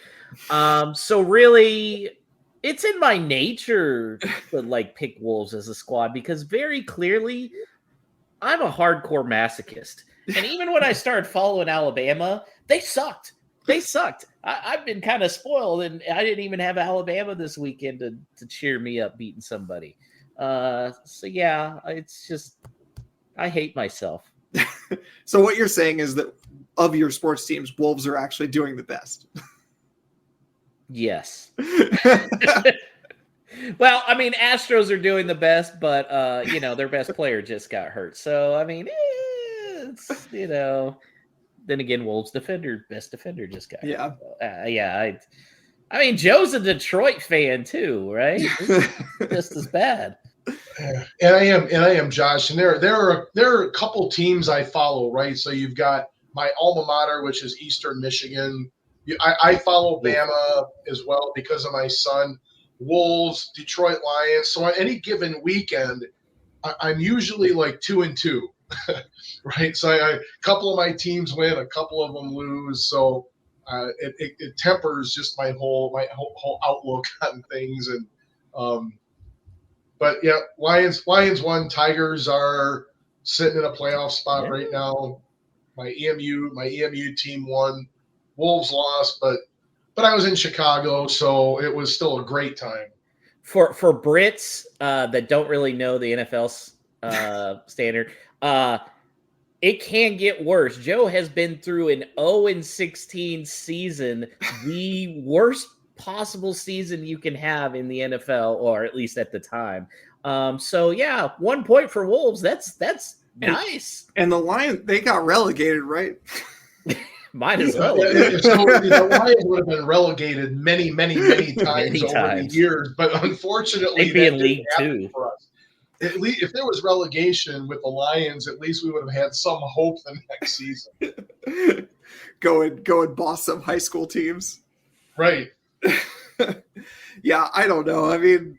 Speaker 1: So really, it's in my nature to like pick Wolves as a squad because very clearly I'm a hardcore masochist. And even when I started following Alabama, they sucked. I've been kind of spoiled, and I didn't even have Alabama this weekend to cheer me up beating somebody. So yeah, it's just, I hate myself.
Speaker 3: So what you're saying is that of your sports teams, Wolves are actually doing the best.
Speaker 1: Yes. Well, I mean, Astros are doing the best, but their best player just got hurt. So I mean, it's then again, Wolves best defender just got hurt. So, I mean, Joe's a Detroit fan too, right? Just as bad.
Speaker 5: And I am Josh. And there are a couple teams I follow, right? So you've got my alma mater, which is Eastern Michigan. I follow Bama as well because of my son. Wolves, Detroit Lions. So on any given weekend, I'm usually like 2-2. right? So a couple of my teams win, a couple of them lose. So it tempers just my whole outlook on things. And but yeah, Lions won. Tigers are sitting in a playoff spot right now. My EMU team won. Wolves lost, but I was in Chicago, so it was still a great time.
Speaker 1: For Brits that don't really know the NFL standard, it can get worse. Joe has been through an 0-16 season, the worst possible season you can have in the NFL, or at least at the time. So yeah, 1 point for Wolves. That's nice.
Speaker 3: And the Lions, they got relegated, right?
Speaker 1: Might as well.
Speaker 5: So the Lions would have been relegated many times over the years, but unfortunately,
Speaker 1: they'd be in League Two.
Speaker 5: For us. At least if there was relegation with the Lions, at least we would have had some hope the next season.
Speaker 3: Go and boss some high school teams.
Speaker 5: Right.
Speaker 3: Yeah, I don't know. I mean,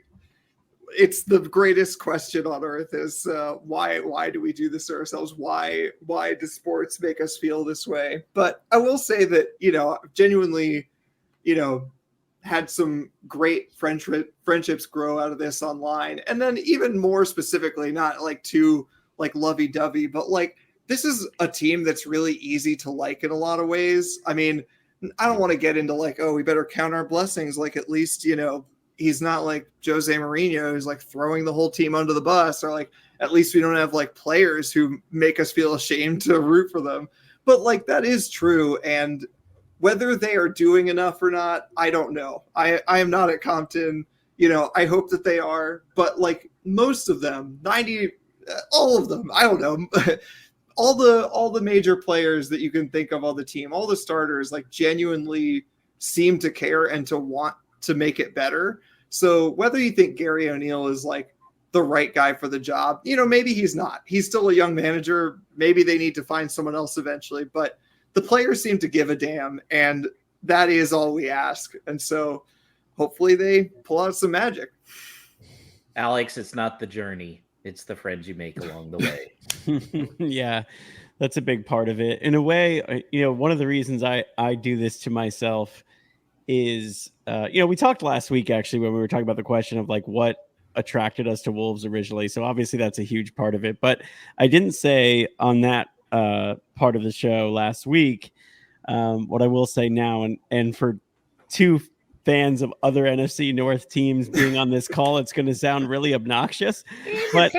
Speaker 3: it's the greatest question on earth is why do we do this to ourselves? Why do sports make us feel this way? But I will say that, genuinely, had some great friendships grow out of this online. And then even more specifically, not like too like lovey-dovey, but like this is a team that's really easy to like in a lot of ways. I mean, I don't want to get into like, oh, we better count our blessings. Like at least, he's not like Jose Mourinho who's like throwing the whole team under the bus, or like at least we don't have like players who make us feel ashamed to root for them. But like that is true. And whether they are doing enough or not, I don't know. I am not at Compton. I hope that they are. But like most of them, all of them, I don't know. all the major players that you can think of on the team, all the starters, like genuinely seem to care and to want to make it better. So whether you think Gary O'Neill is like the right guy for the job, maybe he's not. He's still a young manager. Maybe they need to find someone else eventually. But the players seem to give a damn, and that is all we ask. And so hopefully they pull out some magic.
Speaker 1: Alex, it's not the journey. It's the friends you make along the way.
Speaker 4: Yeah, that's a big part of it. In a way, one of the reasons I do this to myself is, we talked last week, actually, when we were talking about the question of like what attracted us to Wolves originally. So obviously that's a huge part of it. But I didn't say on that part of the show last week what I will say now, and for two fans of other NFC North teams being on this call, it's going to sound really obnoxious, but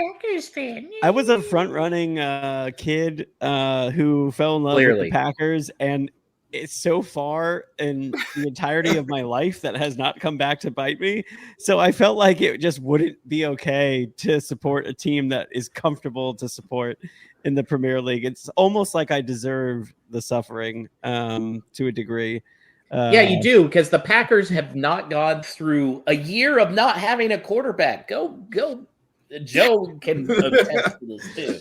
Speaker 4: I was a front-running kid who fell in love with the Packers, and it's so far in the entirety of my life that has not come back to bite me. So I felt like it just wouldn't be okay to support a team that is comfortable to support in the Premier League. It's almost like I deserve the suffering to a degree.
Speaker 1: Yeah, you do, because the Packers have not gone through a year of not having a quarterback. Go. Joe can attest to this too.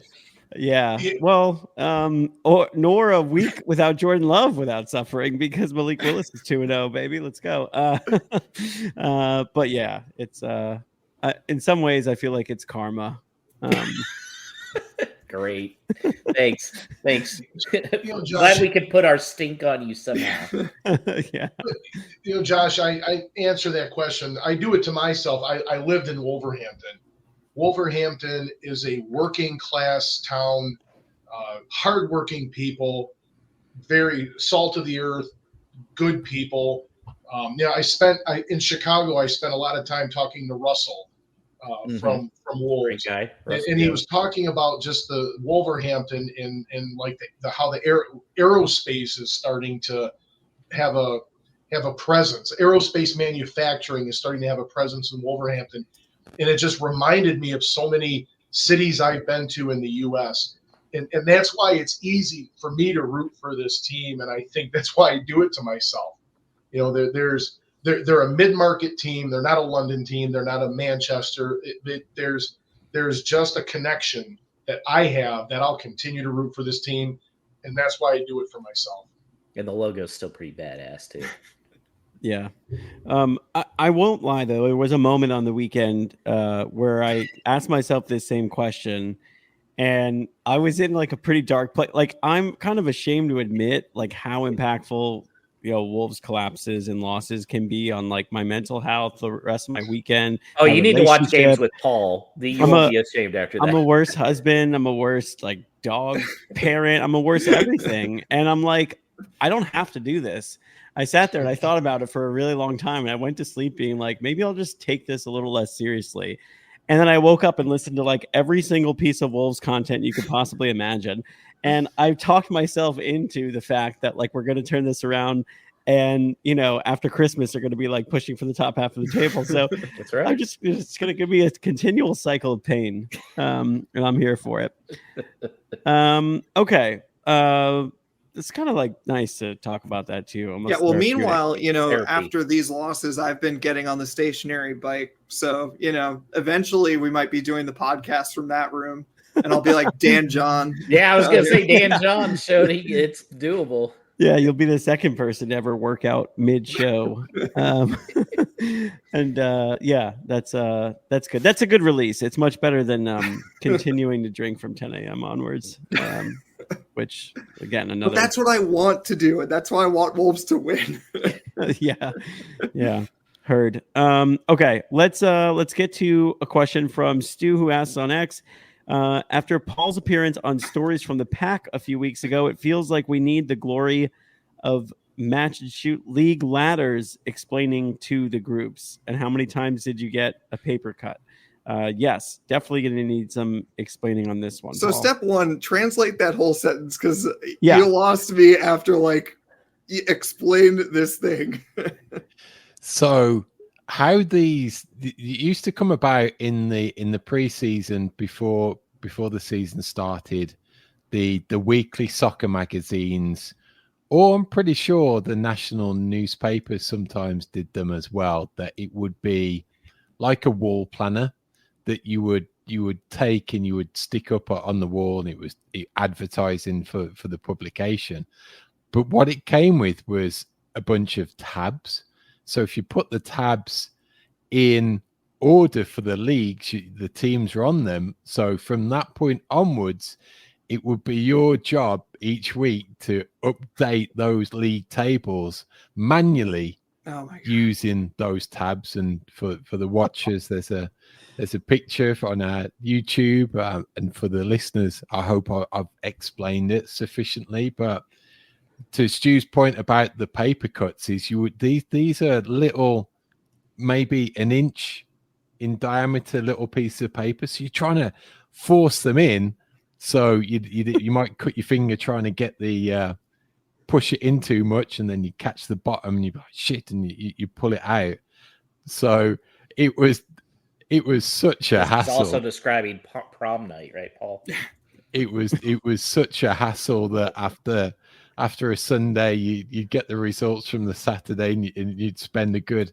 Speaker 4: Yeah, well, nor a week without Jordan Love without suffering, because Malik Willis is 2-0, baby. Let's go. But yeah, it's in some ways I feel like it's karma.
Speaker 1: Great, thanks. Glad we could put our stink on you somehow.
Speaker 4: Yeah,
Speaker 5: Josh, I answer that question. I do it to myself. I lived in Wolverhampton. Wolverhampton is a working class town, hardworking people, very salt of the earth, good people. In Chicago, I spent a lot of time talking to Russell from Wolves,
Speaker 1: guy.
Speaker 5: And he was talking about just the Wolverhampton and like how the aerospace is starting to have a presence. Aerospace manufacturing is starting to have a presence in Wolverhampton. And it just reminded me of so many cities I've been to in the U.S. And that's why it's easy for me to root for this team. And I think that's why I do it to myself. They're a mid-market team. They're not a London team. They're not a Manchester. There's just a connection that I have that I'll continue to root for this team. And that's why I do it for myself.
Speaker 1: And the logo's still pretty badass too.
Speaker 4: Yeah. I won't lie, though. There was a moment on the weekend where I asked myself this same question, and I was in like a pretty dark place. Like, I'm kind of ashamed to admit like how impactful, Wolves collapses and losses can be on like my mental health, the rest of my weekend.
Speaker 1: Oh,
Speaker 4: my
Speaker 1: you need to watch
Speaker 4: relationship.
Speaker 1: games with Paul. You won't be ashamed after that.
Speaker 4: I'm a worse husband. I'm a worse like dog parent. I'm a worse everything. And I'm like, I don't have to do this. I sat there and I thought about it for a really long time. And I went to sleep being like, maybe I'll just take this a little less seriously. And then I woke up and listened to like every single piece of Wolves content you could possibly imagine. And I've talked myself into the fact that like we're going to turn this around. And, after Christmas, they're going to be like pushing for the top half of the table. So
Speaker 1: That's right.
Speaker 4: it's going to give me a continual cycle of pain. And I'm here for it. Okay. It's kind of like nice to talk about that too.
Speaker 3: Yeah. Well, meanwhile,
Speaker 1: Therapy.
Speaker 3: after these losses, I've been getting on the stationary bike. So, eventually we might be doing the podcast from that room, and I'll be like Dan John.
Speaker 1: Yeah, I was going to say Dan John showed it's doable.
Speaker 4: Yeah, you'll be the second person to ever work out mid-show. And that's good. That's a good release. It's much better than continuing to drink from 10 a.m. onwards. Which again, another.
Speaker 3: But that's what I want to do, and that's why I want Wolves to win.
Speaker 4: Yeah. Heard. Okay, let's get to a question from Stu, who asks on X. After Paul's appearance on Stories from the Pack a few weeks ago, it feels like we need the glory of match and shoot league ladders explaining to the groups. And how many times did you get a paper cut? Yes, definitely going to need some explaining on this one.
Speaker 3: So
Speaker 4: Paul.
Speaker 3: Step one, translate that whole sentence, because you lost me after you explained this thing.
Speaker 2: So how these used to come about in the preseason before the season started, the weekly soccer magazines, or I'm pretty sure the national newspapers sometimes did them as well, that it would be like a wall planner that you would take and you would stick up on the wall, and it was advertising for the publication. But what it came with was a bunch of tabs. So if you put the tabs in order for the leagues, the teams are on them. So from that point onwards, it would be your job each week to update those league tables manually using those tabs. And for the watchers, there's a picture on YouTube, and for the listeners, I hope I've explained it sufficiently. But to Stu's point about the paper cuts, is these are little, maybe an inch in diameter, little piece of paper. So you're trying to force them in. So you might cut your finger trying to get the push it in too much, and then you catch the bottom and you're like, shit, and you pull it out. So it was such a hassle.
Speaker 1: It's also describing prom night, right, Paul?
Speaker 2: It was such a hassle that after a Sunday, you'd get the results from the Saturday, and you'd spend a good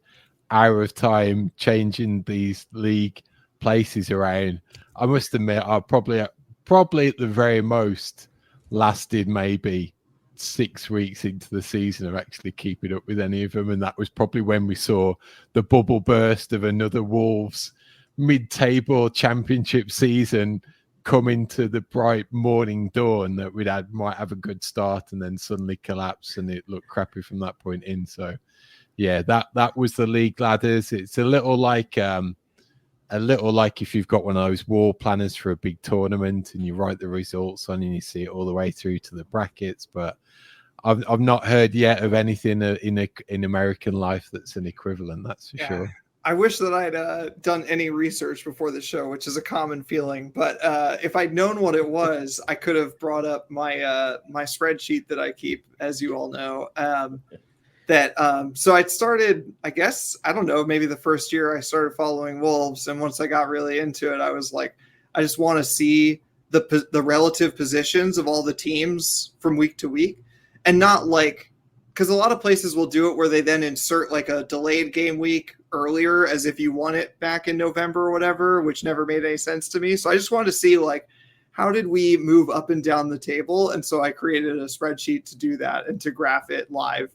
Speaker 2: hour of time changing these league places around. I must admit, I probably at the very most lasted maybe 6 weeks into the season of actually keeping up with any of them, and that was probably when we saw the bubble burst of another Wolves mid-table championship season come into the bright morning dawn, that might have a good start and then suddenly collapse, and it looked crappy from that point in. So yeah, that was the league ladders. It's a little like if you've got one of those wall planners for a big tournament and you write the results on and you see it all the way through to the brackets. But I've not heard yet of anything in American life that's an equivalent, that's for sure.
Speaker 3: I wish that I'd done any research before the show, which is a common feeling. But if I'd known what it was, I could have brought up my my spreadsheet that I keep, as you all know. So I'd started, I guess, I don't know, maybe the first year I started following Wolves. And once I got really into it, I was like, I just want to see the relative positions of all the teams from week to week, and not like, because a lot of places will do it where they then insert like a delayed game week earlier as if you won it back in November or whatever, which never made any sense to me. So I just wanted to see like, how did we move up and down the table? And so I created a spreadsheet to do that and to graph it live.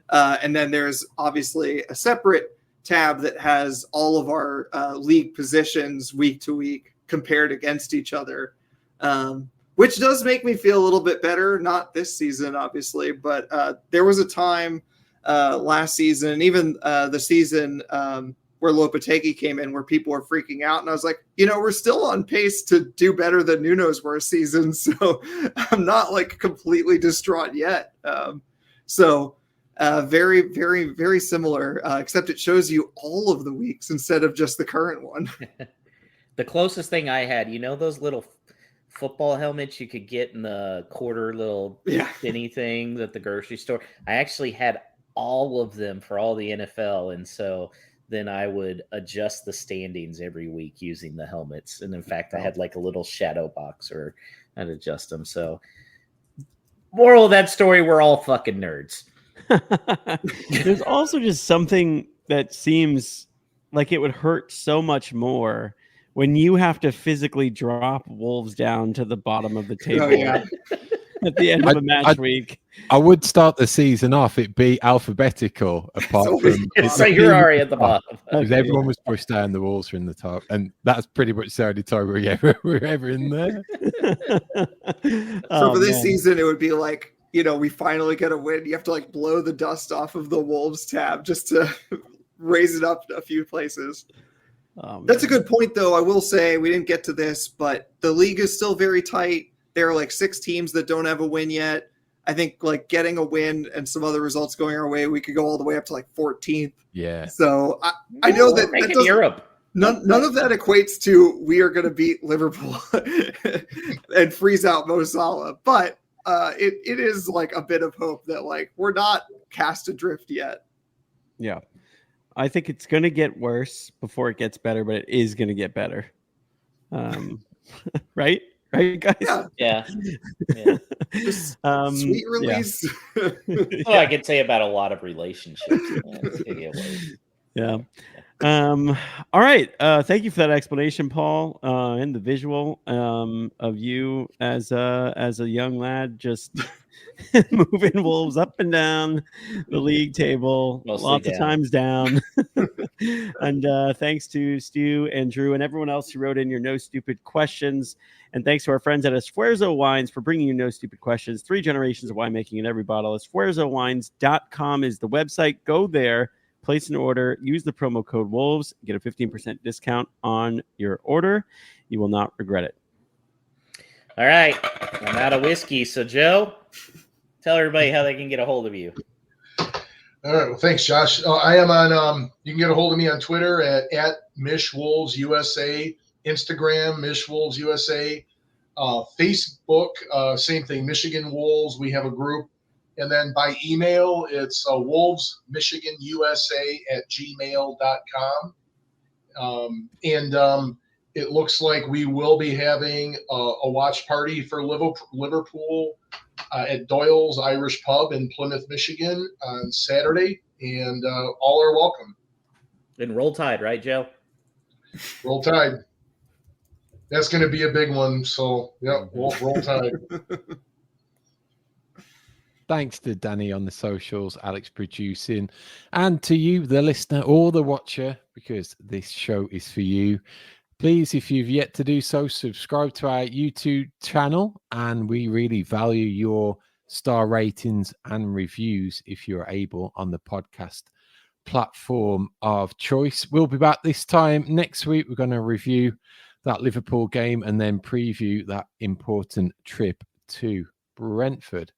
Speaker 3: And then there's obviously a separate tab that has all of our league positions week to week compared against each other. which does make me feel a little bit better. Not this season, obviously, but there was a time last season, even the season where Lopetegui came in, where people were freaking out. And I was like, we're still on pace to do better than Nuno's worst season. So I'm not like completely distraught yet. Very, very, very similar, except it shows you all of the weeks instead of just the current one.
Speaker 1: The closest thing I had, those little football helmets you could get in the quarter little thinny things at the grocery store. I actually had all of them for all the NFL. And so then I would adjust the standings every week using the helmets. And in fact, I had like a little shadow box where I'd adjust them. So moral of that story, we're all fucking nerds.
Speaker 4: There's also just something that seems like it would hurt so much more when you have to physically drop Wolves down to the bottom of the table at the end of a match week.
Speaker 2: I would start the season off, it'd be alphabetical apart from...
Speaker 1: So you're already at the bottom.
Speaker 2: Because everyone was pushed down, the Wolves are in the top. And that's pretty much the only time we're ever in there.
Speaker 3: So for this season, it would be like, we finally get a win. You have to like blow the dust off of the Wolves tab just to raise it up a few places. That's a good point, though. I will say we didn't get to this, but the league is still very tight. There are like 6 teams that don't have a win yet. I think like getting a win and some other results going our way, we could go all the way up to like 14th.
Speaker 2: Yeah.
Speaker 3: So I know that
Speaker 1: doesn't Europe.
Speaker 3: None of that equates to we are going to beat Liverpool and freeze out Mo Salah, but it is like a bit of hope that like we're not cast adrift yet.
Speaker 4: Yeah. I think it's going to get worse before it gets better, but it is going to get better. Right? Right, guys?
Speaker 1: Yeah.
Speaker 3: Sweet release.
Speaker 1: Yeah. Well, I could say about a lot of relationships. It's gonna get worse.
Speaker 4: Yeah. All right. Thank you for that explanation, Paul, and the visual of you as a young lad just moving Wolves up and down the league table, lots of times down. And thanks to Stu and Drew and everyone else who wrote in your no stupid questions. And thanks to our friends at Esfuerzo Wines for bringing you no stupid questions. 3 generations of winemaking in every bottle. EsfuerzoWines.com is the website. Go there. Place an order, use the promo code WOLVES, get a 15% discount on your order. You will not regret it.
Speaker 1: All right. I'm out of whiskey. So, Joe, tell everybody how they can get a hold of you.
Speaker 5: All right. Well, thanks, Josh. I am on, you can get a hold of me on Twitter at MishWolvesUSA, Instagram, MishWolvesUSA, Facebook, same thing, Michigan Wolves. We have a group. And then by email, it's wolvesmichiganusa@gmail.com. It looks like we will be having a watch party for Liverpool at Doyle's Irish Pub in Plymouth, Michigan on Saturday. And all are welcome.
Speaker 1: And roll tide, right, Joe?
Speaker 5: Roll tide. That's going to be a big one. So, yeah, we'll roll tide.
Speaker 2: Thanks to Danny on the socials, Alex producing, and to you, the listener or the watcher, because this show is for you. Please, if you've yet to do so, subscribe to our YouTube channel, and we really value your star ratings and reviews if you're able on the podcast platform of choice. We'll be back this time next week. We're going to review that Liverpool game and then preview that important trip to Brentford.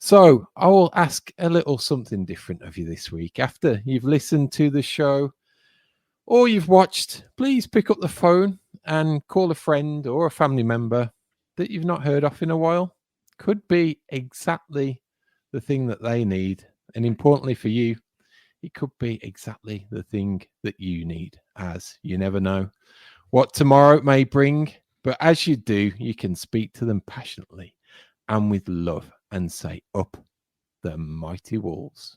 Speaker 2: So I will ask a little something different of you this week. After you've listened to the show or you've watched, please pick up the phone and call a friend or a family member that you've not heard of in a while. Could be exactly the thing that they need. And importantly for you, it could be exactly the thing that you need, as you never know what tomorrow may bring. But as you do, you can speak to them passionately and with love and say, up the mighty Wolves.